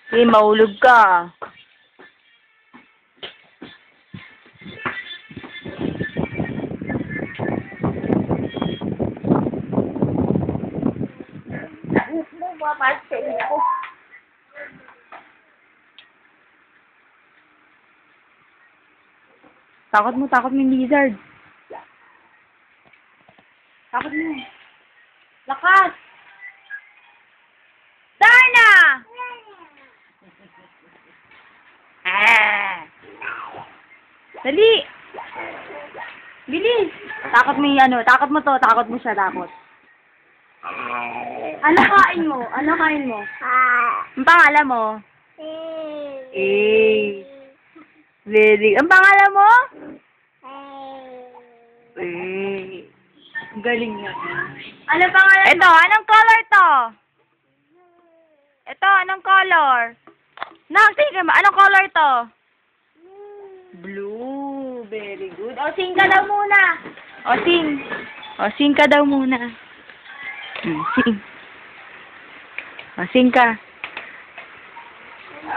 Eh, mahulog ka. Takot mo yung lizard. Takot mo. Lakas! Darna! Ah! Dali! Bilis! Takot mo yung takot mo to, takot mo siya, takot. Ano kain mo? Ano kain mo? Ang pangalan mo? Eh. Very. Ang pangalan mo? Eh. Ang galing niya. Ano pangalan mo? Ito, anong color to? Ito, anong color? Sige, anong color to? Blue. Very good. O, sing ka daw muna. O, sing. O, sing ka daw muna. Sing. O, sing ka.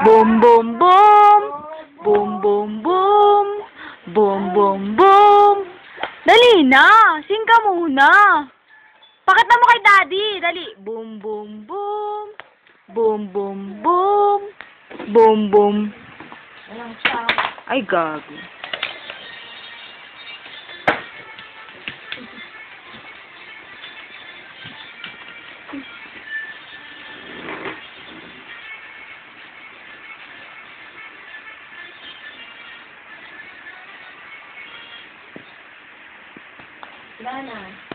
Boom, boom, boom. Boom, boom, boom. Boom, boom, boom. Dali na. Sing ka muna. Pakita mo kay Daddy. Dali. Boom, boom, boom. Boom, boom, boom. Boom, boom. Ay, gago. Wala na.